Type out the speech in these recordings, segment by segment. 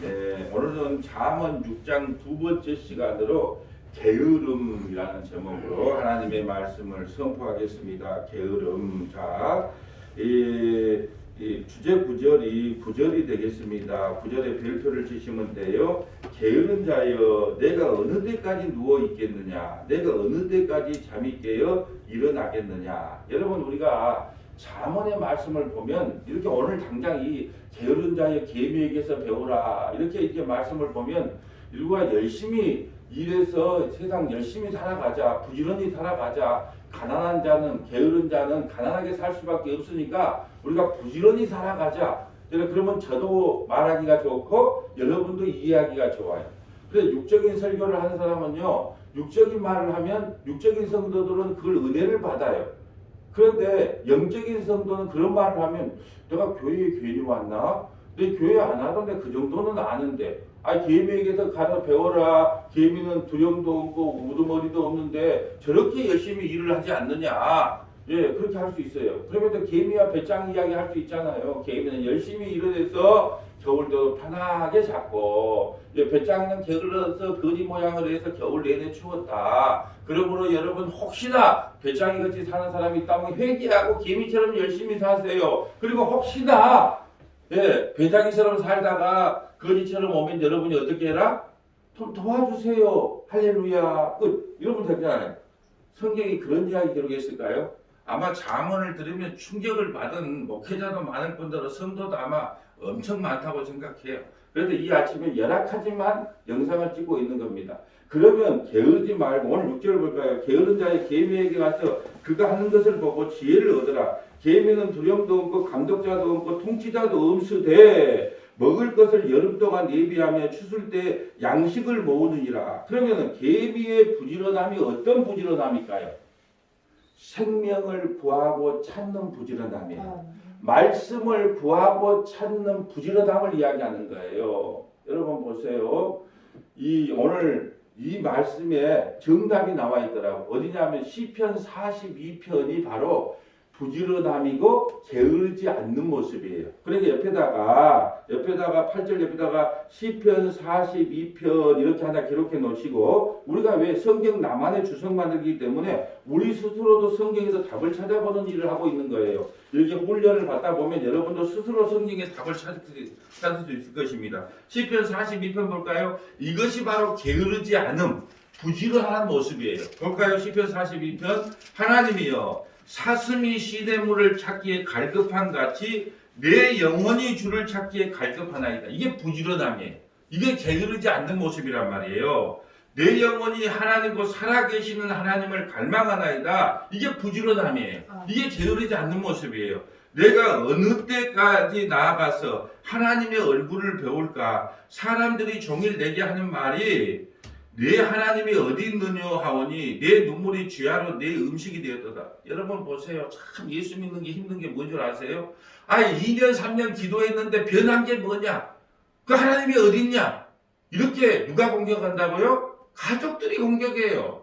네, 오늘은 잠언 6장 두 번째 시간으로 게으름이라는 제목으로 하나님의 말씀을 선포하겠습니다. 게으름. 자, 이 주제 구절이 9절이 되겠습니다. 9절에 별표를 치시면 돼요. 게으른 자여, 내가 어느 때까지 누워 있겠느냐? 내가 어느 때까지 잠이 깨어 일어나겠느냐? 여러분, 우리가 잠언의 말씀을 보면 이렇게 오늘 당장 이 게으른 자의 계명에게서 배우라 이렇게 말씀을 보면 우리가 열심히 일해서 세상 열심히 살아가자, 부지런히 살아가자. 가난한 자는, 게으른 자는 가난하게 살 수밖에 없으니까 우리가 부지런히 살아가자. 그러면 저도 말하기가 좋고 여러분도 이해하기가 좋아요. 그래서 육적인 설교를 하는 사람은요, 육적인 말을 하면 육적인 성도들은 그걸 은혜를 받아요. 그런데 영적인 성도는 그런 말을 하면 내가 교회에 괜히 왔나? 내 교회 안 하던데 그 정도는 아는데, 계미에게서 가서 배워라. 계미는 두령도 없고 우두머리도 없는데 저렇게 열심히 일을 하지 않느냐? 예, 그렇게 할 수 있어요. 그러면 계미와 배짱 이야기 할 수 있잖아요. 계미는 열심히 일을 해서 겨울도 편하게 잡고, 배짱이는 게을러서 거지 모양을 해서 겨울 내내 추웠다. 그러므로 여러분 혹시나 배짱이 같이 사는 사람이 있다면 회개하고 개미처럼 열심히 사세요. 그리고 혹시나 배짱이처럼 살다가 거지처럼 오면 여러분이 어떻게 해라? 좀 도와주세요. 할렐루야. 이러면 되잖아요. 성경이 그런 이야기 기록했을까요? 아마 잠언을 들으면 충격을 받은 목회자도 많을 뿐더러 성도도 아마 엄청 많다고 생각해요. 그래서 이 아침에 열악하지만 영상을 찍고 있는 겁니다. 그러면 게으르지 말고 오늘 6절 볼까요? 게으른 자의 계미에게 가서 그가 하는 것을 보고 지혜를 얻으라. 계미는 두령도 없고 감독자도 없고 통치자도 없으되 먹을 것을 여름 동안 예비하며 추술 때 양식을 모으느니라. 그러면 계미의 부지런함이 어떤 부지런함일까요? 생명을 구하고 찾는 부지런함이에요. 말씀을 구하고 찾는 부지런함을 이야기하는 거예요. 여러분 보세요. 오늘 이 말씀에 정답이 나와 있더라고. 어디냐면 시편 42편이 바로 부지런함이고 게으르지 않는 모습이에요. 그러니까 옆에다가 8절 옆에다가 시편 42편 이렇게 하나 기록해 놓으시고, 우리가 왜 성경 나만의 주석 만들기 때문에 우리 스스로도 성경에서 답을 찾아보는 일을 하고 있는 거예요. 이렇게 훈련을 받다 보면 여러분도 스스로 성경에 답을 찾을 수 있을 것입니다. 시편 42편 볼까요? 이것이 바로 게으르지 않음, 부지런한 모습이에요. 볼까요? 시편 42편. 하나님이여, 사슴이 시냇물을 찾기에 갈급한 같이 내 영혼이 주를 찾기에 갈급하나이다. 이게 부지런함이에요. 이게 게으르지 않는 모습이란 말이에요. 내 영혼이 하나님과 살아계시는 하나님을 갈망하나이다. 이게 부지런함이에요. 이게 게으르지 않는 모습이에요. 내가 어느 때까지 나아가서 하나님의 얼굴을 배울까? 사람들이 종일 내게 하는 말이 내 하나님이 어디 있느냐 하오니 내 눈물이 쥐하로 내 음식이 되었도다. 여러분 보세요. 참 예수 믿는 게 힘든 게 뭔 줄 아세요? 2년 3년 기도했는데 변한 게 뭐냐? 그 하나님이 어디 있냐? 이렇게 누가 공격한다고요? 가족들이 공격해요.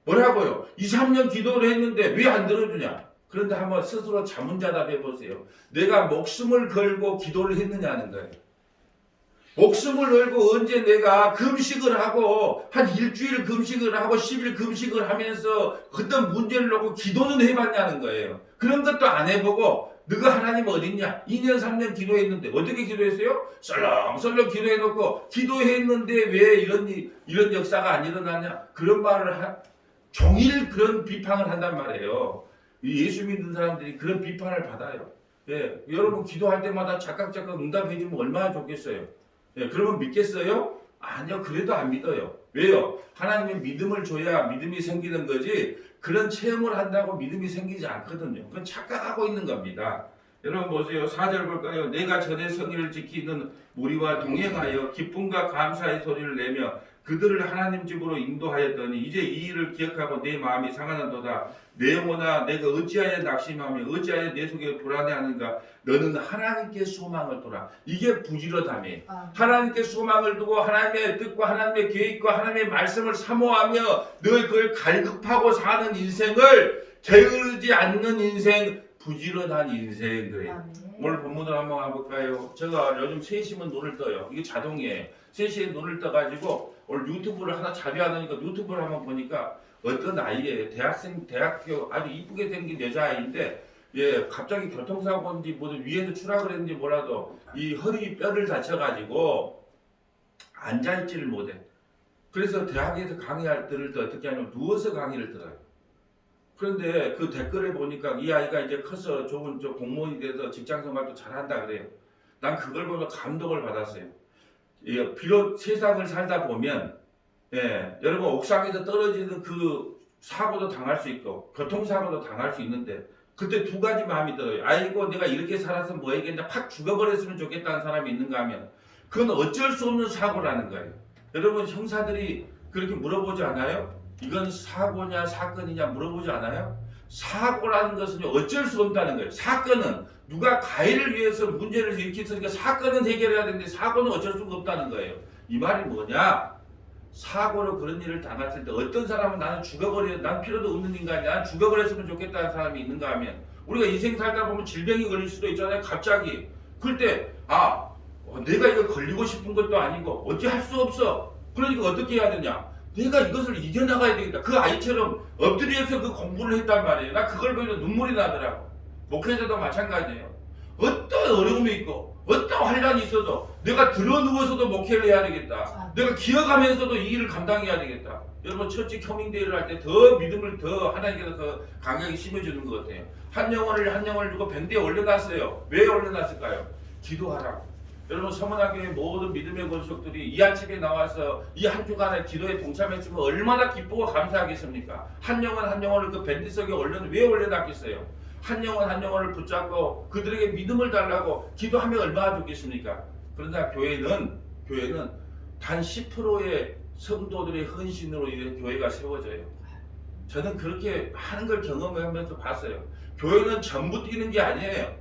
뭐라고요? 2, 3년 기도를 했는데 왜 안 들어주냐? 그런데 한번 스스로 자문자답해 보세요. 내가 목숨을 걸고 기도를 했느냐는 거예요. 목숨을 걸고 언제 내가 금식을 하고 한 일주일 금식을 하고 10일 금식을 하면서 어떤 문제를 놓고 기도는 해봤냐는 거예요. 그런 것도 안 해보고 너가 하나님 어딨냐? 2년 3년 기도했는데 어떻게 기도했어요? 썰렁썰렁 기도해놓고 기도했는데 왜 이런 역사가 안 일어나냐? 그런 말을 종일 그런 비판을 한단 말이에요. 예수 믿는 사람들이 그런 비판을 받아요. 여러분 기도할 때마다 작각 응답해주면 얼마나 좋겠어요. 그러면 믿겠어요? 아니요, 그래도 안 믿어요. 왜요? 하나님은 믿음을 줘야 믿음이 생기는 거지, 그런 체험을 한다고 믿음이 생기지 않거든요. 그건 착각하고 있는 겁니다. 여러분 보세요. 4절 볼까요? 내가 전의 성의를 지키는 무리와 동행하여 기쁨과 감사의 소리를 내며 그들을 하나님 집으로 인도하였더니 이제 이 일을 기억하고 내 마음이 상하는도다. 내 영혼아, 내가 어찌하여 낙심하며 어찌하여 내 속에 불안해하는가? 너는 하나님께 소망을 둬라. 이게 부지런함이에요. 하나님께 소망을 두고 하나님의 뜻과 하나님의 계획과 하나님의 말씀을 사모하며 늘 그걸 갈급하고 사는 인생을 게으르지 않는 인생, 부지런한 인생. 그래요. 오늘 본문을 한번 가볼까요? 제가 요즘 세시면 눈을 떠요. 이게 자동이에요. 세시에 눈을 떠가지고 오늘 유튜브를 하나 자료하니까 유튜브를 한번 보니까 어떤 아이예요. 대학교 아주 이쁘게 생긴 여자아이인데 예, 갑자기 교통사고인지 뭐 위에서 추락을 했는지 몰라도 이 허리 뼈를 다쳐가지고 앉아있지를 못해. 그래서 대학에서 강의할 때를 어떻게 하냐면 누워서 강의를 들어요. 그런데 그 댓글에 보니까 이 아이가 이제 커서 좋은 공무원이 돼서 직장생활도 잘한다 그래요. 난 그걸 보면 감동을 받았어요. 예, 비록 세상을 살다 보면 예, 여러분 옥상에서 떨어지는 그 사고도 당할 수 있고 교통사고도 당할 수 있는데 그때 두 가지 마음이 들어요. 아이고 내가 이렇게 살아서 뭐 해겠냐 팍 죽어버렸으면 좋겠다는 사람이 있는가 하면 그건 어쩔 수 없는 사고라는 거예요. 여러분 형사들이 그렇게 물어보지 않아요? 이건 사고냐 사건이냐 물어보지 않아요? 사고라는 것은 어쩔 수 없다는 거예요. 사건은 누가 가해를 위해서 문제를 일으켰으니까 사건은 해결해야 되는데 사고는 어쩔 수가 없다는 거예요. 이 말이 뭐냐? 사고로 그런 일을 당했을 때 어떤 사람은 나는 난 필요도 없는 인간이야. 난 죽어버렸으면 좋겠다는 사람이 있는가 하면 우리가 인생 살다 보면 질병이 걸릴 수도 있잖아요. 갑자기. 그럴 때 내가 이거 걸리고 싶은 것도 아니고 어찌 할 수 없어. 그러니까 어떻게 해야 되냐? 내가 이것을 이겨나가야 되겠다. 그 아이처럼 엎드려서 그 공부를 했단 말이에요. 나 그걸 보면 눈물이 나더라고. 목회자도 마찬가지예요. 어떤 어려움이 있고 어떤 환란이 있어도 내가 들어누워서도 목회를 해야 되겠다. 내가 기어가면서도 이 일을 감당해야 되겠다. 여러분 처치 커밍데이를 할 때 더 믿음을 더 하나님께서 더 강하게 심어주는 것 같아요. 한 영혼을 두고 밴드에 올려놨어요. 왜 올려놨을까요? 기도하라고. 여러분 서문학교의 모든 믿음의 권속들이 이 아침에 나와서 이 한 주간의 기도에 동참했으면 얼마나 기쁘고 감사하겠습니까? 한 영혼을 그 밴드 속에 왜 올려놨겠어요? 한 영혼을 붙잡고 그들에게 믿음을 달라고 기도하면 얼마나 좋겠습니까? 그러나 교회는 단 10%의 성도들의 헌신으로 이제 교회가 세워져요. 저는 그렇게 하는 걸 경험하면서 봤어요. 교회는 전부 뛰는 게 아니에요.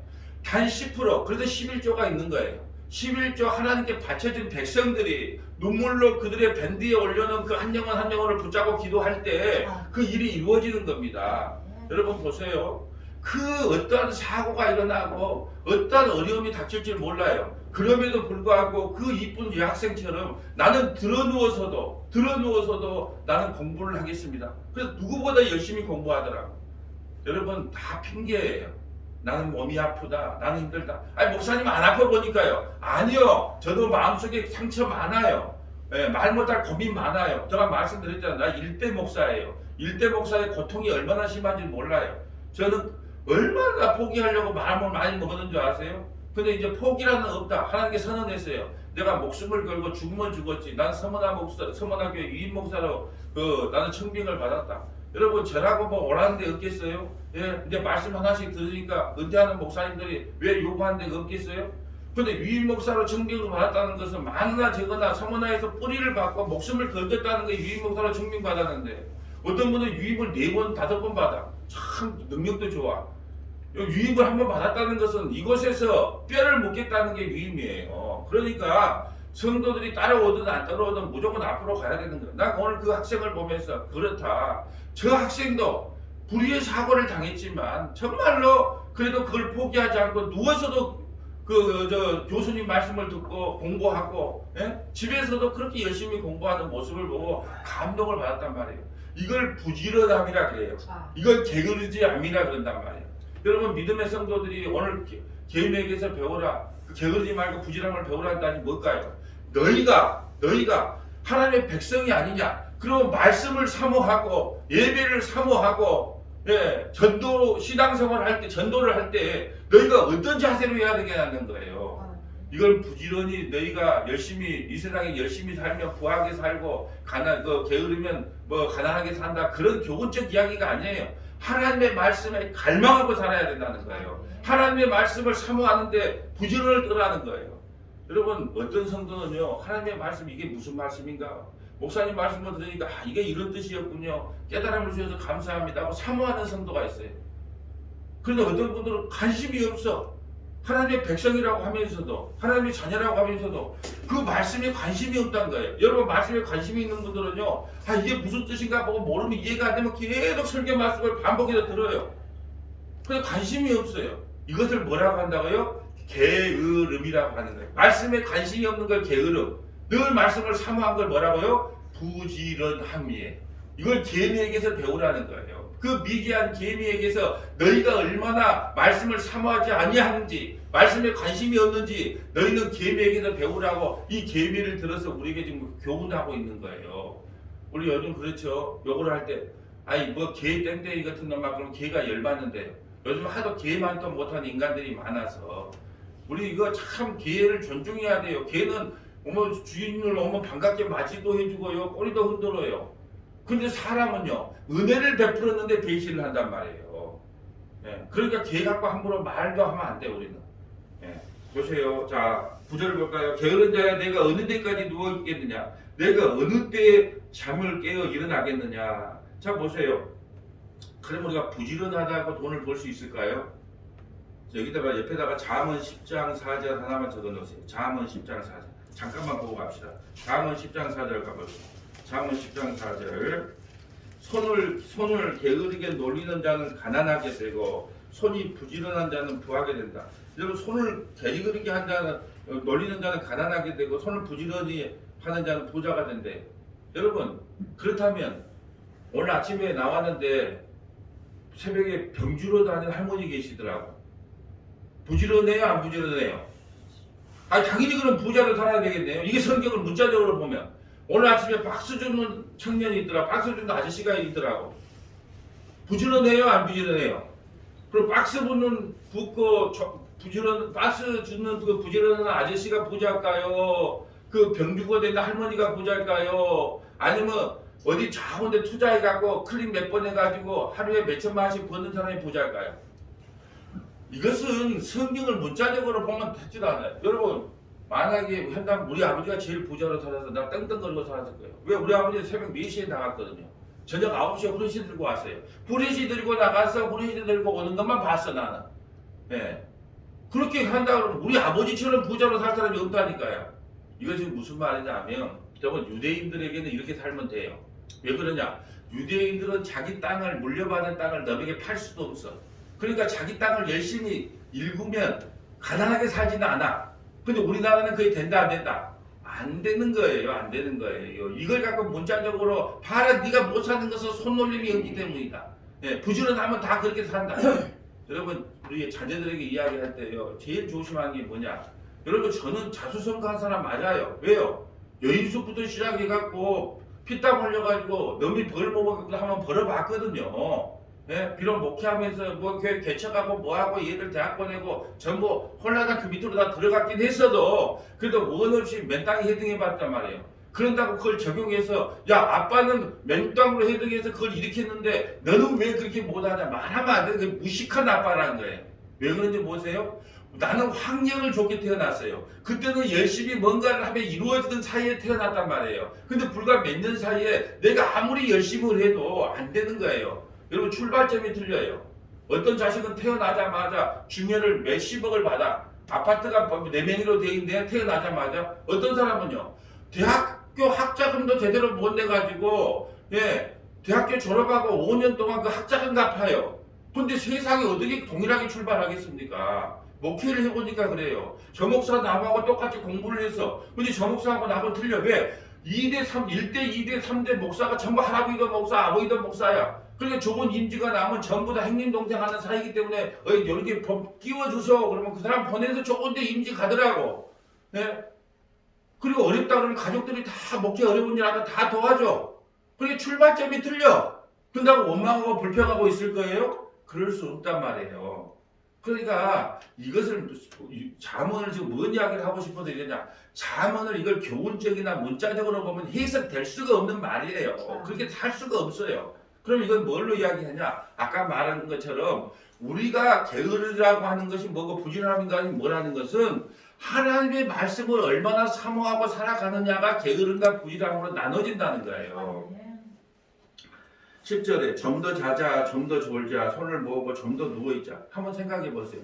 단 10%, 그래서 11조가 있는 거예요. 11조 하나님께 바쳐진 백성들이 눈물로 그들의 밴드에 올려놓은 그 한 영혼을 붙잡고 기도할 때 그 일이 이루어지는 겁니다. 여러분 보세요. 그 어떠한 사고가 일어나고 어떠한 어려움이 닥칠지 몰라요. 그럼에도 불구하고 그 이쁜 여학생처럼 나는 들어누워서도 나는 공부를 하겠습니다. 그래서 누구보다 열심히 공부하더라고. 여러분 다 핑계예요. 나는 몸이 아프다. 나는 힘들다. 아니 목사님 안 아파 보니까요. 아니요. 저도 마음속에 상처 많아요. 예, 말 못할 고민 많아요. 제가 말씀드렸잖아요. 나 일대 목사예요. 일대 목사의 고통이 얼마나 심한지 몰라요. 저는 얼마나 포기하려고 마음을 많이 먹었는 줄 아세요? 근데 이제 포기라는 없다. 하나님께 선언했어요. 내가 목숨을 걸고 죽으면 죽었지. 난 서문학교 유인 목사로 나는 청빙을 받았다. 여러분 저라고 뭐 오라는 데 없겠어요? 예, 이제 말씀 하나씩 들으니까 은퇴하는 목사님들이 왜 요구하는 데가 없겠어요? 근데 유인 목사로 청빙을 받았다는 것은 많으나 적으나 서문화에서 뿌리를 받고 목숨을 걸겠다는 게 유인 목사로 청빙 받았는데 어떤 분은 유임을 4번, 5번 받아. 참 능력도 좋아. 유임을 한번 받았다는 것은 이곳에서 뼈를 묻겠다는 게 유임이에요. 그러니까 성도들이 따라오든 안 따라오든 무조건 앞으로 가야 되는 거예요. 난 오늘 그 학생을 보면서 그렇다. 저 학생도 불의의 사고를 당했지만 정말로 그래도 그걸 포기하지 않고 누워서도 교수님 말씀을 듣고 공부하고 집에서도 그렇게 열심히 공부하는 모습을 보고 감동을 받았단 말이에요. 이걸 부지런함이라 그래요. 이걸 게으르지함이라 그런단 말이에요. 여러분 믿음의 성도들이 오늘 개인에게서 배우라. 게으르지 말고 부지런함을 배우라 한다니 뭘까요? 너희가 하나님의 백성이 아니냐? 그럼 말씀을 사모하고 예배를 사모하고 전도 신앙생활을 할 때 전도를 할 때 너희가 어떤 자세로 해야 되겠냐는 거예요. 이걸 부지런히 너희가 열심히 이 세상에 열심히 살면 부하게 살고 게으르면 가난하게 산다 그런 교훈적 이야기가 아니에요. 하나님의 말씀에 갈망하고 살아야 된다는 거예요. 하나님의 말씀을 사모하는데 부지런을 떠나는 거예요. 여러분 어떤 성도는요 하나님의 말씀 이게 무슨 말씀인가 목사님 말씀을 들으니까 이게 이런 뜻이었군요 깨달음을 주셔서 감사합니다 하고 사모하는 성도가 있어요. 그런데 어떤 분들은 관심이 없어. 하나님의 백성이라고 하면서도 하나님의 자녀라고 하면서도 그 말씀에 관심이 없다는 거예요. 여러분 말씀에 관심이 있는 분들은요 이게 무슨 뜻인가 보고 모르면 이해가 안 되면 계속 설교 말씀을 반복해서 들어요. 근데 관심이 없어요. 이것을 뭐라고 한다고요? 게으름이라고 하는 거예요. 말씀에 관심이 없는 걸 게으름. 늘 말씀을 사모한 걸 뭐라고요? 부지런함이에요. 이걸 개미에게서 배우라는 거예요. 그 미개한 개미에게서 너희가 얼마나 말씀을 사모하지 아니하는지, 말씀에 관심이 없는지 너희는 개미에게서 배우라고 이 개미를 들어서 우리에게 지금 교훈하고 있는 거예요. 우리 요즘 그렇죠. 요걸 할 때 아이 뭐 개 땡땡이 같은 놈만 그러면 개가 열받는데 요즘 하도 개만 또 못하는 인간들이 많아서 우리 이거 참 개를 존중해야 돼요. 개는 주인을 반갑게 맞이도 해주고요. 꼬리도 흔들어요. 근데 사람은요 은혜를 베풀었는데 배신을 한단 말이에요. 예, 그러니까 개 갖고 함부로 말도 하면 안 돼 우리는. 예, 보세요. 자 9절 볼까요? 게으른 자야 내가 어느 때까지 누워 있겠느냐? 내가 어느 때에 잠을 깨어 일어나겠느냐? 자 보세요. 그럼 우리가 부지런하다고 돈을 벌 수 있을까요? 여기다가 옆에다가 잠언 10장 4절 하나만 적어 놓으세요. 잠언 10장 4절. 잠깐만 보고 갑시다. 잠언 10장 4절 가보세요. 잠언 10장 4절. 손을 게으르게 놀리는 자는 가난하게 되고 손이 부지런한 자는 부하게 된다. 여러분 손을 게으르게 한 자는 놀리는 자는 가난하게 되고 손을 부지런히 하는 자는 부자가 된대. 여러분 그렇다면 오늘 아침에 나왔는데 새벽에 병주로 다니는 할머니 계시더라고. 부지런해요 안 부지런해요? 아 당연히 그럼 부자로 살아야 되겠네요. 이게 성경을 문자적으로 보면 오늘 아침에 박수 주는 청년이 있더라. 박수 주는 아저씨가 있더라고. 부지런해요 안 부지런해요? 그럼 박수 주는 그 부지런한 아저씨가 부자일까요? 그 병주가 된 할머니가 부자일까요? 아니면 어디 자원데 투자해갖고 클릭 몇 번 해가지고 하루에 몇 천만 원씩 버는 사람이 부자일까요? 이것은 성경을 문자적으로 보면 되지도 않아요. 여러분 만약에 한다면 우리 아버지가 제일 부자로 살아서 나 떵떵거리고 살았을 거예요. 왜? 우리 아버지는 새벽 4시에 나갔거든요. 저녁 9시에 후레쉬 들고 왔어요. 후레쉬 들고 나가서 후레쉬 들고 오는 것만 봤어 나는. 네. 그렇게 한다 그러면 우리 아버지처럼 부자로 살 사람이 없다니까요. 이거 지금 무슨 말이냐면 여러분 유대인들에게는 이렇게 살면 돼요. 왜 그러냐? 유대인들은 자기 땅을 물려받은 땅을 남에게 팔 수도 없어. 그러니까 자기 땅을 열심히 일구면 가난하게 살지는 않아. 근데 우리나라는 그게 된다 안 된다? 안 되는 거예요. 안 되는 거예요. 이걸 갖고 문자적으로 봐라 네가 못 사는 것은 손놀림이 없기 때문이다. 예, 부지런하면 다 그렇게 산다. 여러분 우리 자녀들에게 이야기할 때요 제일 조심하는 게 뭐냐? 여러분 저는 자수성가한 사람 맞아요. 왜요? 여인숙부터 시작해갖고 피땀 흘려가지고 너미 벌 먹어갖고 한번 벌어봤거든요. 예? 비록 목회하면서 뭐 교회 개척하고 뭐하고 얘들 대학 보내고 전부 홀라당 그 밑으로 다 들어갔긴 했어도 그래도 원 없이 맨땅에 헤딩해봤단 말이에요. 그런다고 그걸 적용해서 야 아빠는 맨땅으로 헤딩해서 그걸 일으켰는데 너는 왜 그렇게 못하냐 말하면 안 돼. 그게 무식한 아빠라는 거예요. 왜 그런지 보세요. 나는 환경을 좋게 태어났어요. 그때는 열심히 뭔가를 하면 이루어지던 사이에 태어났단 말이에요. 근데 불과 몇 년 사이에 내가 아무리 열심히 해도 안 되는 거예요. 여러분 출발점이 틀려요. 어떤 자식은 태어나자마자 중요를 몇십억을 받아. 아파트가 4명으로 돼 있는데 태어나자마자 어떤 사람은요. 대학교 학자금도 제대로 못 내가지고 대학교 졸업하고 5년 동안 그 학자금 갚아요. 근데 세상에 어떻게 동일하게 출발하겠습니까? 목회를 해보니까 그래요. 저 목사 나하고 똑같이 공부를 했어. 근데 저 목사하고 나하고 틀려. 왜? 2대 3, 1대 2대 3대 목사가 전부 할아버지도 목사, 아버지도 목사야. 그러니까 좋은 임지가 나면 전부 다 형님 동생 하는 사이기 때문에 이렇게 끼워주소. 그러면 그 사람 보내서 좋은 데 임지 가더라고. 네? 그리고 어렵다 그러면 가족들이 다 목회 어려운 일 하다 다 도와줘. 그러니까 출발점이 틀려. 그런다고 원망하고 불평하고 있을 거예요? 그럴 수 없단 말이에요. 그러니까 이것을 잠언을 지금 뭔 이야기를 하고 싶어서 이러냐? 잠언을 이걸 교훈적이나 문자적으로 보면 해석될 수가 없는 말이에요. 그렇게 할 수가 없어요. 그럼 이건 뭘로 이야기하냐? 아까 말한 것처럼 우리가 게으르라고 하는 것이 뭐고 부지런함인가 아니면 뭐라는 것은 하나님의 말씀을 얼마나 사모하고 살아가느냐가 게으름과 부지런함으로 나눠진다는 거예요. 10절에 좀 더 자자, 좀 더 졸자, 손을 모으고 좀 더 누워있자. 한번 생각해 보세요.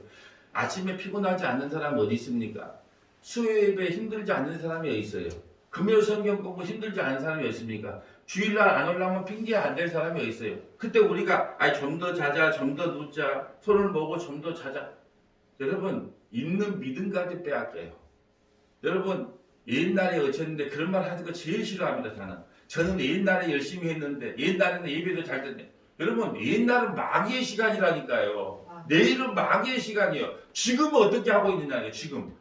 아침에 피곤하지 않는 사람 어디 있습니까? 수요일에 힘들지 않는 사람이 어디 있어요? 금요 성경 공부 힘들지 않은 사람이 어디 있습니까? 주일날 안 올라오면 핑계 안 될 사람이 어디 있어요? 그때 우리가 좀 더 자자, 좀 더 눕자, 손을 모으고 좀 더 자자. 여러분 있는 믿음까지 빼앗겨요. 여러분 옛날에 어쨌는데 그런 말 하는 거 제일 싫어합니다. 저는 옛날에 열심히 했는데 옛날에는 예배도 잘 듣네. 여러분 옛날은 마귀의 시간이라니까요. 내일은 마귀의 시간이에요. 지금은 어떻게 하고 있느냐요. 지금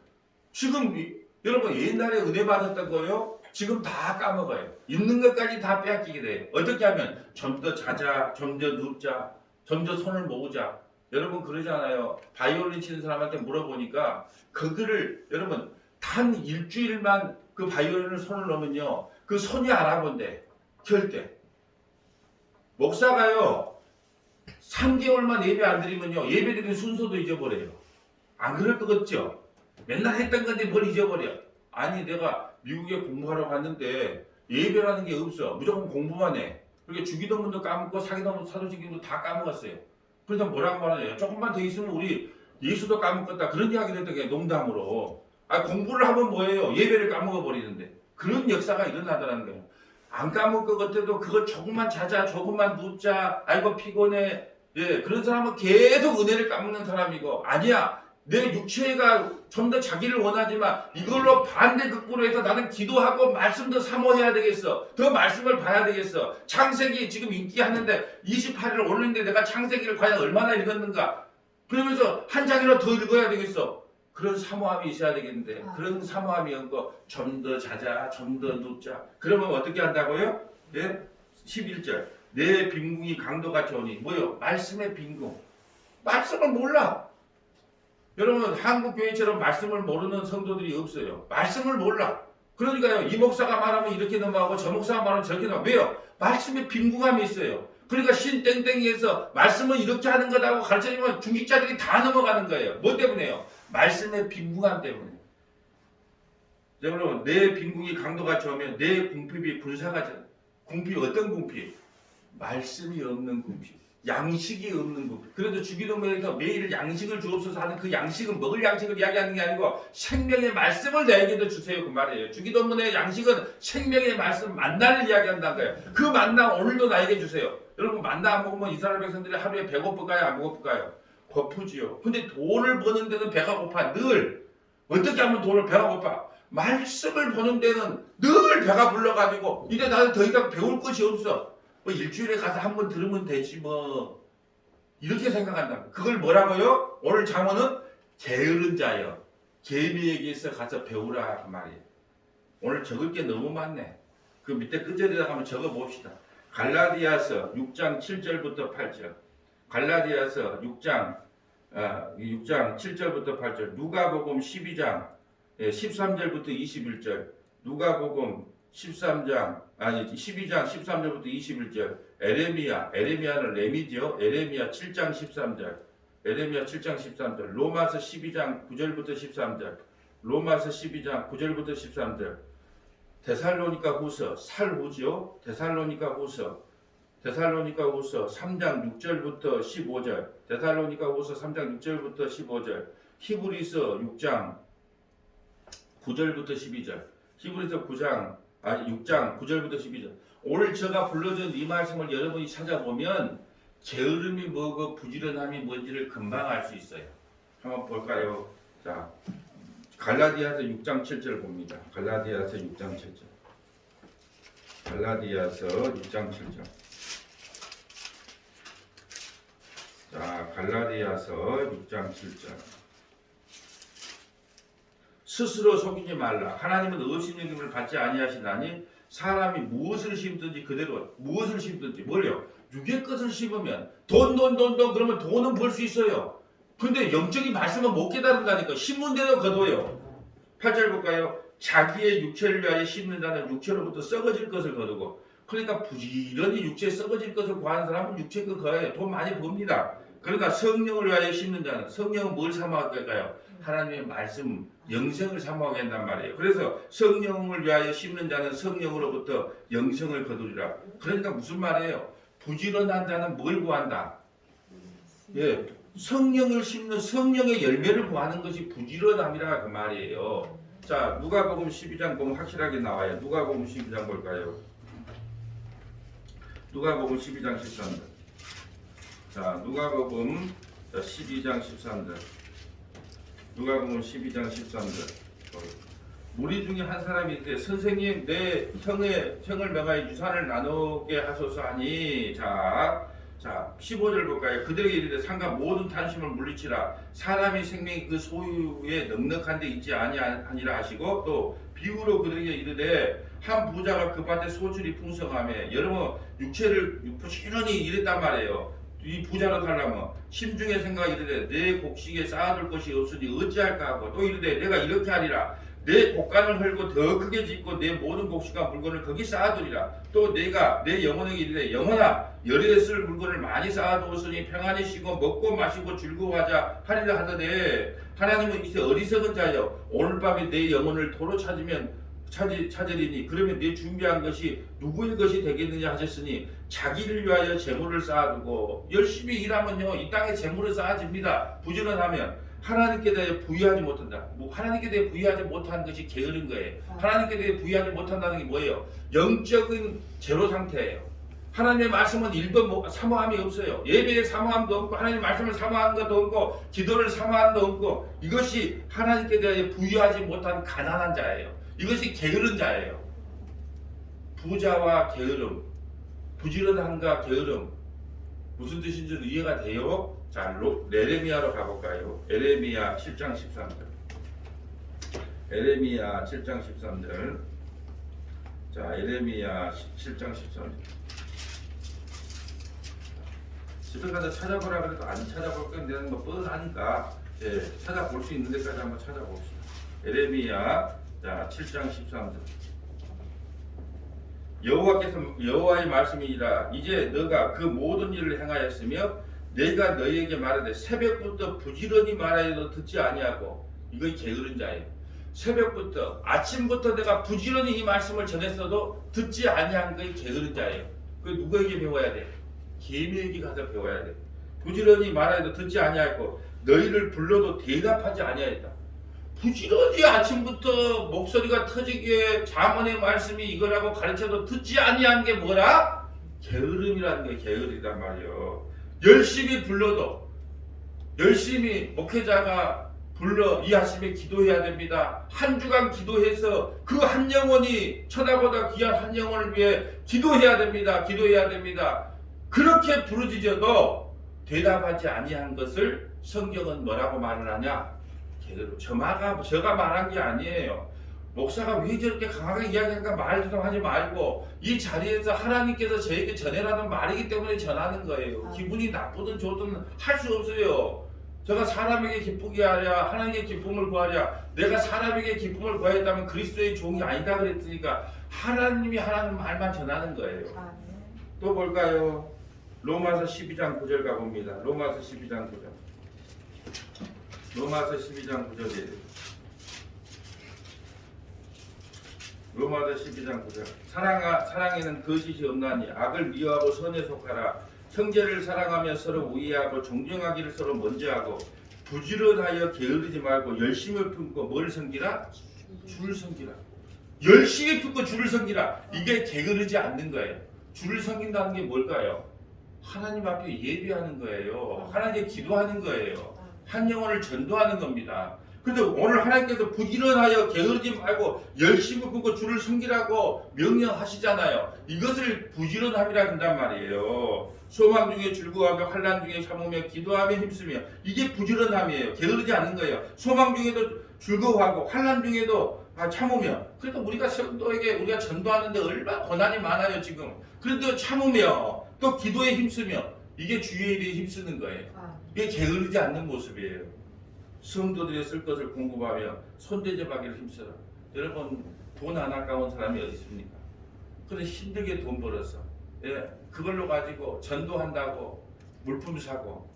여러분 옛날에 은혜 받았던 거요. 지금 다 까먹어요. 있는 것까지 다 빼앗기게 돼요. 어떻게 하면 좀 더 자자, 좀 더 눕자, 좀 더 손을 모으자. 여러분 그러잖아요. 바이올린 치는 사람한테 물어보니까 그거를 여러분 단 일주일만 그 바이올린을 손을 넣으면요. 그 손이 알아본대. 결대. 목사가요. 3개월만 예배 안 드리면요. 예배 드리는 순서도 잊어버려요. 안 그럴 것 같죠? 맨날 했던 건데 뭘 잊어버려. 아니 내가 미국에 공부하러 갔는데 예배라는 게 없어. 무조건 공부만 해. 그렇게 주기도문도 까먹고 사기도문 사도신경도 다 까먹었어요. 그래서 뭐라고 말하냐. 조금만 더 있으면 우리 예수도 까먹었다. 그런 이야기를 했던 게 농담으로. 아 공부를 하면 뭐예요. 예배를 까먹어 버리는데. 그런 역사가 일어나더라는 거예요. 안 까먹을 것 같아도 그걸 조금만 자자. 조금만 눕자. 아이고 피곤해. 예, 그런 사람은 계속 은혜를 까먹는 사람이고 아니야. 내 육체가 좀 더 자기를 원하지만 이걸로 반대 극부로 해서 나는 기도하고 말씀도 사모해야 되겠어. 더 말씀을 봐야 되겠어. 창세기 지금 인기하는데 28일 올리는데 내가 창세기를 과연 얼마나 읽었는가. 그러면서 한 장이라도 더 읽어야 되겠어. 그런 사모함이 있어야 되겠는데 그런 사모함이 없고 좀 더 자자, 좀 더 눕자. 그러면 어떻게 한다고요? 예? 11절 내 빈궁이 강도같이 오니 뭐요? 말씀의 빈궁. 말씀을 몰라. 여러분 한국교회처럼 말씀을 모르는 성도들이 없어요. 말씀을 몰라. 그러니까요. 이 목사가 말하면 이렇게 넘어가고 저 목사가 말하면 저렇게 넘어가고 왜요? 말씀에 빈궁함이 있어요. 그러니까 신땡땡이에서 말씀은 이렇게 하는 거다고 가르쳐주면 중직자들이 다 넘어가는 거예요. 뭐 때문에요? 말씀의 빈궁함 때문에. 여러분 내 빈궁이 강도같이 오면 내 궁핍이 군사같이. 궁핍 어떤 궁핍? 말씀이 없는 궁핍. 양식이 없는 것. 그래도 주기도문에서 매일 양식을 주옵소서 하는 그 양식은 먹을 양식을 이야기하는 게 아니고 생명의 말씀을 나에게도 주세요 그 말이에요. 주기도문의 양식은 생명의 말씀 만나를 이야기한다는 거예요. 그 만나 오늘도 나에게 주세요. 여러분 만나 안 먹으면 이스라엘 백성들이 하루에 배고플까요? 안 배고플까요? 고프지요. 근데 돈을 버는 데는 배가 고파. 늘. 어떻게 하면 돈을 배가 고파? 말씀을 보는 데는 늘 배가 불러가지고 이제 나는 더 이상 배울 것이 없어. 뭐 일주일에 가서 한 번 들으면 되지 뭐 이렇게 생각한다. 그걸 뭐라고요? 오늘 장언은 게으른 자여 개미에게서 가서 배우라 그 말이에요. 오늘 적을 게 너무 많네. 그 밑에 끝절에다가 한번 적어 봅시다. 갈라디아서 6장 7절부터 8절. 갈라디아서 6장 7절부터 8절. 누가복음 12장 13절부터 21절. 누가복음 12장 13절부터 21절. 에레미야는 레미죠. 에레미야 7장 13절. 에레미야 7장 13절. 로마서 12장 9절부터 13절. 로마서 12장 9절부터 13절. 데살로니가 후서 살후죠. 데살로니가 후서 3장 6절부터 15절. 데살로니가 후서 3장 6절부터 15절. 히브리서 6장 9절부터 12절. 히브리서 6장 9절부터 12절. 오늘 제가 불러준 이 말씀을 여러분이 찾아보면 게으름이 뭐고 부지런함이 뭔지를 금방 알 수 있어요. 한번 볼까요? 자, 갈라디아서 6장 7절 봅니다. 갈라디아서 6장 7절. 갈라디아서 6장 7절. 자, 갈라디아서 6장 7절. 스스로 속이지 말라. 하나님은 없인 여김을 받지 아니하시나니 사람이 무엇을 심든지 그대로 무엇을 심든지 뭘요? 육의 것을 심으면 돈 그러면 돈은 벌 수 있어요. 근데 영적인 말씀은 못 깨달은다니까. 심은 대로 거둬요. 8절 볼까요? 자기의 육체를 위하여 심는 자는 육체로부터 썩어질 것을 거두고. 그러니까 부지런히 육체에 썩어질 것을 구하는 사람은 육체 그 거예요. 돈 많이 법니다. 그러니까 성령을 위하여 심는 자는 성령은 뭘 사모할까요? 하나님의 말씀, 영생을 사모하게 한단 말이에요. 그래서 성령을 위하여 심는 자는 성령으로부터 영생을 거두리라. 그러니까 무슨 말이에요? 부지런한 자는 뭘 구한다? 예, 성령을 심는 성령의 열매를 구하는 것이 부지런함이라 그 말이에요. 자, 누가복음 12장 보면 확실하게 나와요. 누가복음 12장 볼까요? 누가복음 12장 13절. 자, 누가복음 12장 13절. 누가복음 12장 13절. 무리 중에 한 사람이 이제 선생님 내 형을 명하여 유산을 나누게 하소서 하니 자 15절 볼까요? 그들에게 이르되 상가 모든 탐심을 물리치라 사람의 생명이 그 소유에 넉넉한 데 있지 아니하니라 하시고 또 비유로 그들에게 이르되 한 부자가 그 밭에 소출이 풍성하며 여러분 육체를 부지런히 일했단 말이에요. 이 부자로 살려면 심중에 생각 이르되 내 곡식에 쌓아둘 것이 없으니 어찌할까 하고 또 이르되 내가 이렇게 하리라 내 곡간을 헐고 더 크게 짓고 내 모든 곡식과 물건을 거기 쌓아두리라. 또 내가 내 영혼에게 이르되 영혼아 열에 쓸 물건을 많이 쌓아두었으니 평안히 쉬고 먹고 마시고 즐거워하자 하리라 하더니 하나님은 이제 어리석은 자여 오늘 밤에 내 영혼을 도로 찾으리니 그러면 내 준비한 것이 누구의 것이 되겠느냐 하셨으니 자기를 위하여 재물을 쌓아두고 열심히 일하면요 이 땅에 재물을 쌓아집니다. 부지런하면 하나님께 대해 부유하지 못한다. 하나님께 대해 부유하지 못한 것이 게으른 거예요. 하나님께 대해 부유하지 못한다는 게 뭐예요? 영적인 제로 상태예요. 하나님의 말씀은 1번 사모함이 없어요. 예배에 사모함도 없고 하나님의 말씀을 사모하는 것도 없고 기도를 사모하는 것도 없고 이것이 하나님께 대해 부유하지 못한 가난한 자예요. 이것이 게으른 자예요. 부자와 게으름, 부지런함과 게으름 무슨 뜻인지 이해가 돼요? 자, 에레미야로 가볼까요? 에레미야 7장 13절. 에레미야 7장 13절. 자, 에레미야 7장 13절. 집에 가서 찾아보라 그래도 안 찾아볼 건데 뭐 뻔하니까 찾아볼 수 있는 데까지 한번 찾아봅시다. 에레미야 자 7장 13절. 여호와의 말씀이니라 이제 너가 그 모든 일을 행하였으며 내가 너희에게 말하되 새벽부터 부지런히 말하여도 듣지 아니하고 이거 게으른 자예요. 새벽부터 아침부터 내가 부지런히 이 말씀을 전했어도 듣지 아니한 것이 게으른 자예요. 그 누구에게 배워야 돼? 계명에게 가서 배워야 돼. 부지런히 말하여도 듣지 아니하고 너희를 불러도 대답하지 아니하였다. 부지런히 아침부터 목소리가 터지게 잠언의 말씀이 이거라고 가르쳐도 듣지 아니한 게 뭐라? 게으름이라는 게 게으르단 말이에요. 열심히 불러도 열심히 목회자가 불러 이 아침에 기도해야 됩니다. 한 주간 기도해서 그 한 영혼이 천하보다 귀한 한 영혼을 위해 기도해야 됩니다. 기도해야 됩니다. 그렇게 부르짖어도 대답하지 아니한 것을 성경은 뭐라고 말을 하냐? 저가 말한 게 아니에요. 목사가 왜 저렇게 강하게 이야기하니까 말 좀 하지 말고 이 자리에서 하나님께서 저에게 전해라는 말이기 때문에 전하는 거예요. 기분이 나쁘든 좋든 할 수 없어요. 제가 사람에게 기쁘게 하랴 하나님의 기쁨을 구하랴 내가 사람에게 기쁨을 구하였다면 그리스도의 종이 아니다 그랬으니까 하나님이 하나님 말만 전하는 거예요. 또 볼까요? 로마서 12장 9절 가봅니다. 로마서 12장 9절. 로마서 12장 9절이에요. 로마서 12장 9절. 사랑에는 거짓이 없나니 악을 미워하고 선에 속하라. 형제를 사랑하며 서로 우애하고 존경하기를 서로 먼저 하고 부지런하여 게으르지 말고 열심히 품고 뭘 섬기라? 주를 섬기라. 열심히 품고 주를 섬기라. 이게 게으르지 않는 거예요. 주를 섬긴다는 게 뭘까요? 하나님 앞에 예배하는 거예요. 하나님께 기도하는 거예요. 한 영혼을 전도하는 겁니다. 그런데 오늘 하나님께서 부지런하여 게으르지 말고 열심히 품고 주를 섬기라고 명령하시잖아요. 이것을 부지런함이라 한단 말이에요. 소망 중에 즐거워하며 환난 중에 참으며 기도하며 힘쓰며 이게 부지런함이에요. 게으르지 않는 거예요. 소망 중에도 즐거워하고 환난 중에도 참으며 그래도 우리가 성도에게 우리가 전도하는데 얼마나 고난이 많아요 지금. 그래도 참으며 또 기도에 힘쓰며 이게 주의 일에 힘쓰는 거예요. 이게 게으르지 않는 모습이에요. 성도들이 쓸 것을 공급하며 손대접하기를 힘써라. 여러분 돈 안 아까운 사람이 어디 있습니까? 그래 힘들게 돈 벌었어. 그걸로 가지고 전도한다고 물품 사고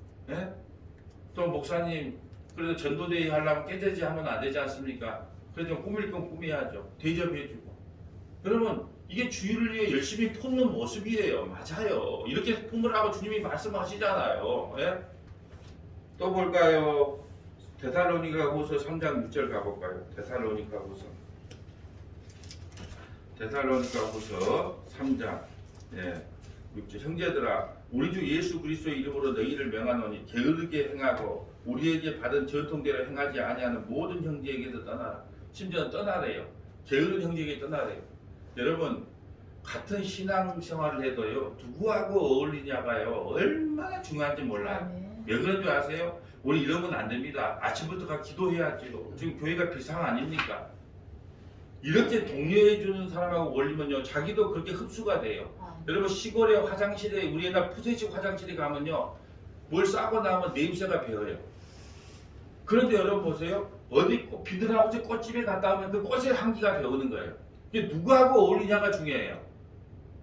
또 목사님 그래도 전도대회 하려면 깨재지 하면 안 되지 않습니까? 그래도 꾸밀 건 꾸며야죠. 대접해주고. 여러분 이게 주의를 위해 열심히 품는 모습이에요. 맞아요. 이렇게 품으라고 주님이 말씀하시잖아요. 또 볼까요? 데살로니가후서 3장 6절 가볼까요? 데살로니가후서 3장 6절 형제들아 우리 주 예수 그리스도의 이름으로 너희를 명하노니 게으르게 행하고 우리에게 받은 전통대로 행하지 아니하는 모든 형제에게서 떠나라. 심지어 떠나래요. 게으른 형제에게 떠나래요. 여러분 같은 신앙생활을 해도요 누구하고 어울리냐가요 얼마나 중요한지 몰라요. 왜 그런 줄 아세요? 우리 이러면 안 됩니다. 아침부터 기도해야지요. 지금 교회가 비상 아닙니까? 이렇게 독려해주는 사람하고 어울리면요 자기도 그렇게 흡수가 돼요. 여러분 시골의 화장실에 우리 옛날 푸세식 화장실에 가면요 뭘 싸고 나면 냄새가 배어요. 그런데 여러분 보세요. 어디 비늘하우스 꽃집에 갔다 오면 그 꽃의 향기가 배우는 거예요. 이게 누구하고 어울리냐가 중요해요.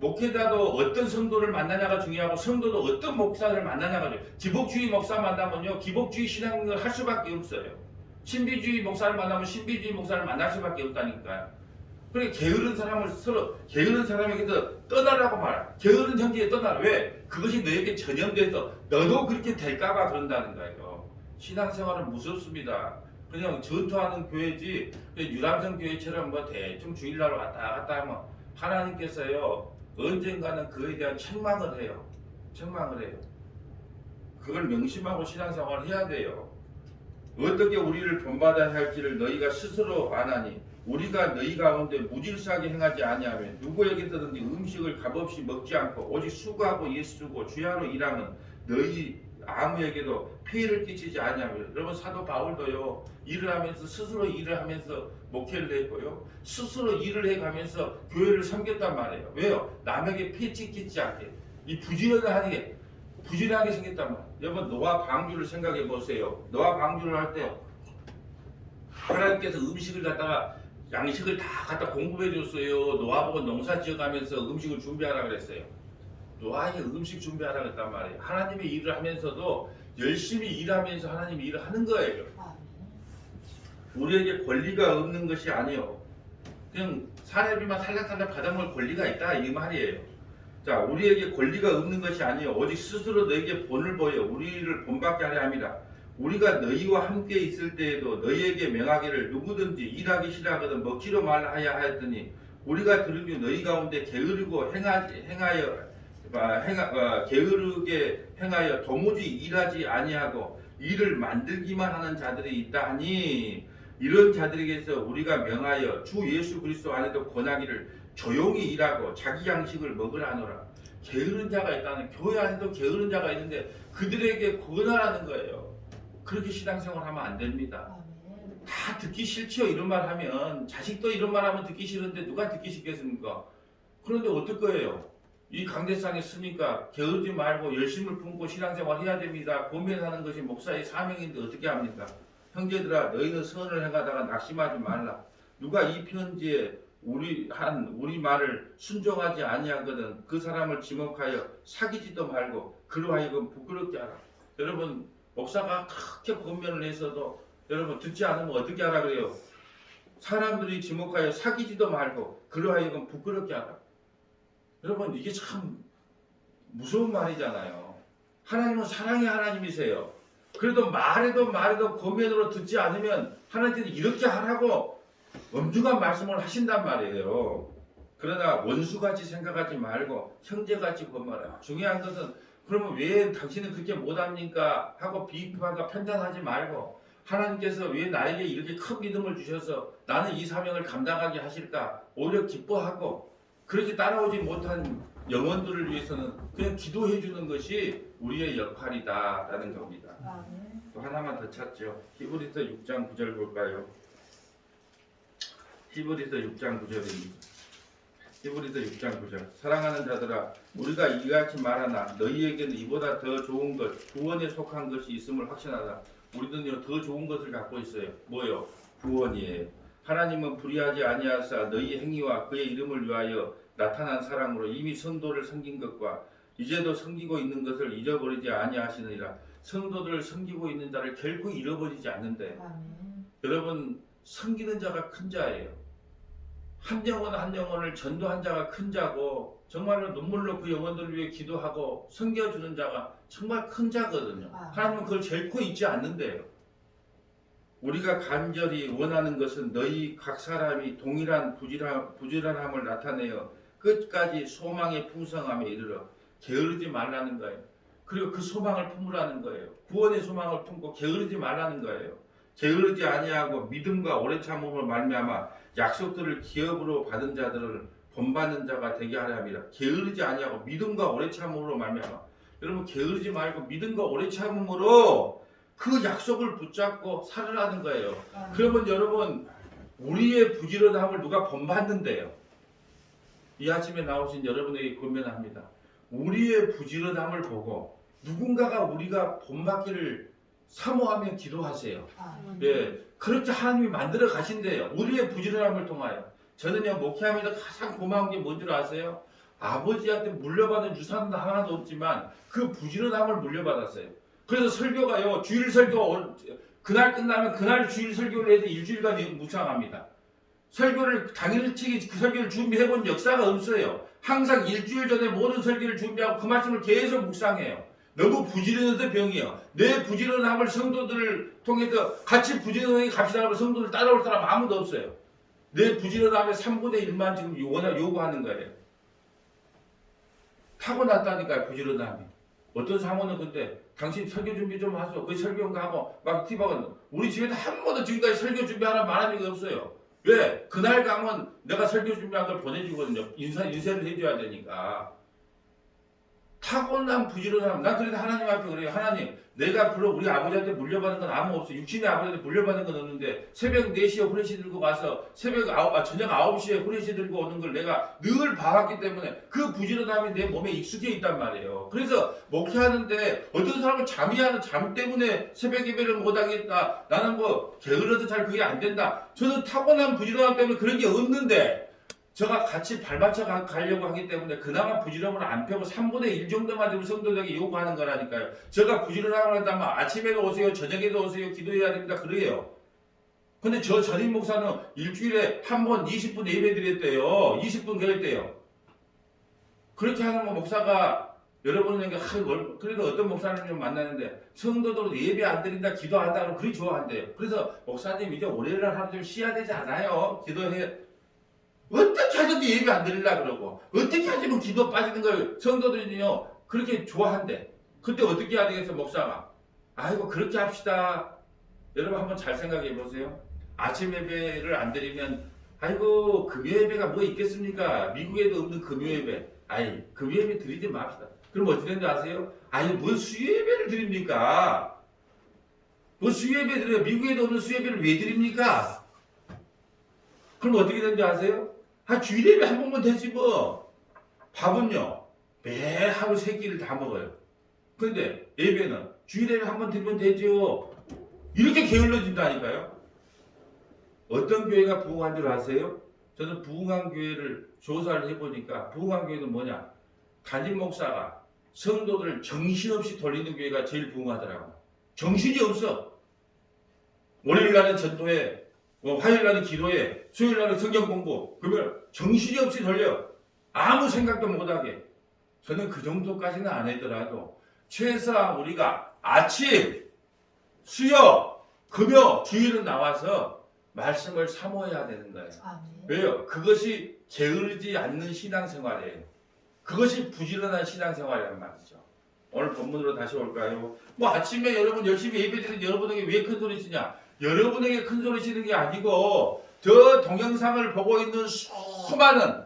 목회자도 어떤 성도를 만나냐가 중요하고 성도도 어떤 목사를 만나냐가 중요해요. 기복주의 목사 만나면요 기복주의 신앙을 할 수밖에 없어요. 신비주의 목사를 만나면 신비주의 목사를 만날 수밖에 없다니까요. 그러니까 게으른 사람을 서로 게으른 사람에게서 떠나라고 말해요. 게으른 형제에 떠나라. 왜? 그것이 너에게 전염돼서 너도 그렇게 될까봐 그런다는 거예요. 신앙생활은 무섭습니다. 그냥 전투하는 교회지 유람선 교회처럼 뭐 대충 주일날 왔다 갔다 하면 하나님께서요 언젠가는 그에 대한 책망을 해요. 책망을 해요. 그걸 명심하고 신앙생활을 해야 돼요. 어떻게 우리를 본받아야 할지를 너희가 스스로 아나니 우리가 너희 가운데 무질서하게 행하지 아니하면 누구에게서든지 음식을 값없이 먹지 않고 오직 수고하고 예수고 주야로 일하면 너희 아무에게도 피해를 끼치지 아니하면. 여러분 사도 바울도요 일을 하면서 스스로 일을 하면서 목회를 했고요 스스로 일을 해가면서 교회를 섬겼단 말이에요. 왜요? 남에게 피해 끼치지 않게 이 부지런하게 생겼단 말이에요. 여러분 노아 방주를 생각해 보세요. 노아 방주를 할 때 하나님께서 음식을 갖다가 양식을 다 갖다 공급해 줬어요. 노아보고 농사 지어가면서 음식을 준비하라 그랬어요. 노아에게 음식 준비하라 그랬단 말이에요. 하나님의 일을 하면서도 열심히 일하면서 하나님의 일을 하는 거예요. 우리에게 권리가 없는 것이 아니요 그냥 사례비만 살락살락 받아먹을 권리가 있다 이 말이에요. 자, 우리에게 권리가 없는 것이 아니요 오직 스스로 너에게 본을 보여 우리를 본받게 하려 함이라. 우리가 너희와 함께 있을 때에도 너희에게 명하기를 누구든지 일하기 싫어하거든 먹지로 말라 하야 하였더니 우리가 들으며 너희 가운데 게으르고 게으르게 행하여 도무지 일하지 아니하고 일을 만들기만 하는 자들이 있다 하니 이런 자들에게서 우리가 명하여 주 예수 그리스도 안에도 권하기를 조용히 일하고 자기 양식을 먹으라 하노라. 게으른 자가 있다는 교회 안에도 게으른 자가 있는데 그들에게 권하라는 거예요. 그렇게 신앙생활 하면 안 됩니다. 다 듣기 싫지요. 이런 말 하면 자식도 이런 말 하면 듣기 싫은데 누가 듣기 싫겠습니까? 그런데 어떨 거예요? 이 강대상에 쓰니까 게으르지 말고 열심을 품고 신앙생활 해야 됩니다. 고민하는 것이 목사의 사명인데 어떻게 합니까? 형제들아 너희는 선을 행하다가 낙심하지 말라. 누가 이 편지에 우리 말을 순종하지 아니하거든 그 사람을 지목하여 사귀지도 말고 그로 하여금 부끄럽게 하라. 여러분 목사가 그렇게 권면을 했어도 여러분 듣지 않으면 어떻게 하라 그래요? 사람들이 지목하여 사귀지도 말고 그로 하여금 부끄럽게 하라. 여러분 이게 참 무서운 말이잖아요. 하나님은 사랑의 하나님이세요. 그래도 말해도 권면으로 듣지 않으면 하나님께서 이렇게 하라고 엄중한 말씀을 하신단 말이에요. 그러나 원수같이 생각하지 말고 형제같이 권면하라. 중요한 것은 그러면 왜 당신은 그렇게 못합니까? 하고 비판과 편단하지 말고 하나님께서 왜 나에게 이렇게 큰 믿음을 주셔서 나는 이 사명을 감당하게 하실까? 오히려 기뻐하고 그렇게 따라오지 못한 영혼들을 위해서는 그냥 기도해 주는 것이 우리의 역할이다라는 겁니다. 또 하나만 더 찾죠. 히브리서 6장 9절 볼까요? 히브리서 6장 9절입니다. 히브리서 6장 9절. 사랑하는 자들아 우리가 이같이 말하나 너희에게는 이보다 더 좋은 것 구원에 속한 것이 있음을 확신하라. 우리는 더 좋은 것을 갖고 있어요. 뭐요? 구원이에요. 하나님은 불의하지 아니하사 너희 행위와 그의 이름을 위하여 나타난 사랑으로 이미 성도를 섬긴 것과 이제도 섬기고 있는 것을 잊어버리지 아니하시느니라. 성도들을 섬기고 있는 자를 결코 잃어버리지 않는데. 여러분 섬기는 자가 큰 자예요. 한 영혼을 전도한 자가 큰 자고 정말로 눈물로 그 영혼들을 위해 기도하고 섬겨주는 자가 정말 큰 자거든요. 하나님은 그걸 결코 잊지 않는데요. 우리가 간절히 원하는 것은 너희 각 사람이 동일한 부지런함을 나타내어 끝까지 소망의 풍성함에 이르러 게으르지 말라는 거예요. 그리고 그 소망을 품으라는 거예요. 구원의 소망을 품고 게으르지 말라는 거예요. 게으르지 아니하고 믿음과 오래 참음을 말미암아 약속들을 기업으로 받은 자들을 본받는 자가 되게 하려 함이라. 게으르지 아니하고 믿음과 오래 참음으로 말미암아. 여러분 게으르지 말고 믿음과 오래 참음으로 그 약속을 붙잡고 살으라는 거예요. 그러면 여러분 우리의 부지런함을 누가 본받는데요? 이 아침에 나오신 여러분에게 권면합니다. 우리의 부지런함을 보고 누군가가 우리가 본받기를 사모하면 기도하세요. 예, 그렇게 하나님이 만들어 가신대요. 우리의 부지런함을 통하여. 저는요 목회하면서 가장 고마운 게 뭔 줄 아세요? 아버지한테 물려받은 유산은 하나도 없지만 그 부지런함을 물려받았어요. 그래서 설교가요 주일 설교 그날 끝나면 그날 주일 설교를 해서 일주일간 묵상합니다. 설교를 당일치기 그 설교를 준비해본 역사가 없어요. 항상 일주일 전에 모든 설교를 준비하고 그 말씀을 계속 묵상해요. 너무 부지런해서 병이에요. 내 부지런함을 성도들을 통해서 같이 부지런하게 갑시다 하면 성도들 따라올 사람 아무도 없어요. 내 부지런함의 3분의 1만 지금 요구하는 거예요. 타고났다니까요, 부지런함이. 어떤 사모는 근데 당신 설교 준비 좀 하소. 그 설교인가 하고 막 팁하고 우리 집에도 한 번도 지금까지 설교 준비하라 말한 적이 없어요. 왜? 그날 가면 내가 설교 준비한 걸 보내주거든요. 인쇄를 해줘야 되니까. 타고난 부지런함. 난 그래도 하나님 앞에 그래요. 하나님, 내가 우리 아버지한테 물려받은 건 아무 없어. 육신의 아버지한테 물려받은 건 없는데 새벽 4시에 후레쉬 들고 가서 저녁 9시에 후레쉬 들고 오는 걸 내가 늘 봐왔기 때문에 그 부지런함이 내 몸에 익숙해 있단 말이에요. 그래서 목회하는데 어떤 사람은 잠 때문에 새벽 예배를 못하겠다. 나는 뭐 게을러서 잘 그게 안 된다. 저는 타고난 부지런함 때문에 그런 게 없는데 제가 같이 발맞춰 가려고 하기 때문에 그나마 부지런함을 안 펴고 3분의 1 정도만 좀 성도들에게 요구하는 거라니까요. 제가 부지런함을 한다면 아침에도 오세요, 저녁에도 오세요, 기도해야 됩니다. 그래요. 근데 저 전임 목사는 일주일에 한 번 20분 예배 드렸대요. 20분 그랬대요. 그렇게 하는 목사가 여러분에게 그래도 어떤 목사님 좀 만나는데 성도들 예배 안 드린다, 기도 안 한다 그러면 그리 좋아한대요. 그래서 목사님 이제 월요일날 하루 좀 쉬어야 되지 않아요? 기도해. 어떻게 하든지 예배 안 드리려고 그러고 어떻게 하시면 기도 빠지는 걸 성도들이요 그렇게 좋아한대. 그때 어떻게 해야 되겠어 목사가? 아이고 그렇게 합시다. 여러분 한번 잘 생각해 보세요. 아침 예배를 안 드리면 아이고 금요 예배가 뭐 있겠습니까? 미국에도 없는 금요 예배. 아이 금요 예배 드리지 맙시다. 그럼 어떻게 되는지 아세요? 아니 뭐 수요 예배를 드립니까? 뭐 수요 예배 드려요? 미국에도 없는 수요 예배를 왜 드립니까? 그럼 어떻게 되는지 아세요? 주일 예배 한 번만 되지 뭐. 밥은요 매 하루 3끼를 다 먹어요. 근데 예배는 주일 예배 한 번 드리면 되죠. 이렇게 게을러진다니까요. 어떤 교회가 부흥한 줄 아세요? 저는 부흥한 교회를 조사를 해보니까 부흥한 교회는 뭐냐? 담임 목사가 성도들을 정신없이 돌리는 교회가 제일 부흥하더라고요. 정신이 없어. 월요일 날은 전도회, 화요일 날은 기도회, 수요일 날은 성경 공부. 그러면 정신이 없이 돌려. 아무 생각도 못하게. 저는 그 정도까지는 안 하더라도 최소한 우리가 아침, 수요, 금요, 주일은 나와서 말씀을 사모해야 되는 거예요. 왜요? 그것이 게으르지 않는 신앙생활이에요. 그것이 부지런한 신앙생활이란 말이죠. 오늘 본문으로 다시 올까요? 뭐 아침에 여러분 열심히 예배드리는 여러분에게 왜 큰 소리 치냐? 여러분에게 큰 소리 치는 게 아니고 저 동영상을 보고 있는 수많은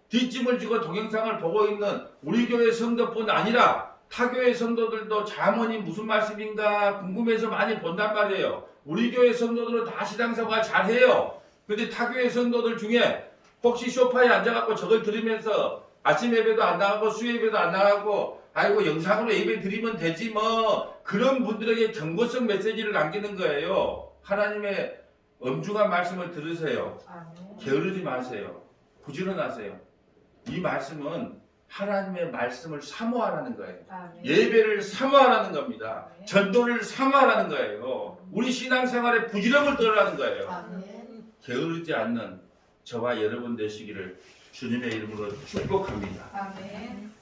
뒷짐을 지고 동영상을 보고 있는 우리 교회 성도뿐 아니라 타교회 성도들도 자문이 무슨 말씀인가 궁금해서 많이 본단 말이에요. 우리 교회 성도들은 다 신앙생활 잘해요. 근데 타교회 성도들 중에 혹시 소파에 앉아갖고 저걸 들으면서 아침 예배도 안 나가고 수요 예배도 안 나가고 아이고 영상으로 예배 드리면 되지 뭐 그런 분들에게 경고성 메시지를 남기는 거예요. 하나님의 엄중한 말씀을 들으세요. 게으르지 마세요. 부지런하세요. 이 말씀은 하나님의 말씀을 사모하라는 거예요. 예배를 사모하라는 겁니다. 전도를 사모하라는 거예요. 우리 신앙생활에 부지런을 떨라는 거예요. 게으르지 않는 저와 여러분 되시기를 주님의 이름으로 축복합니다. 아멘.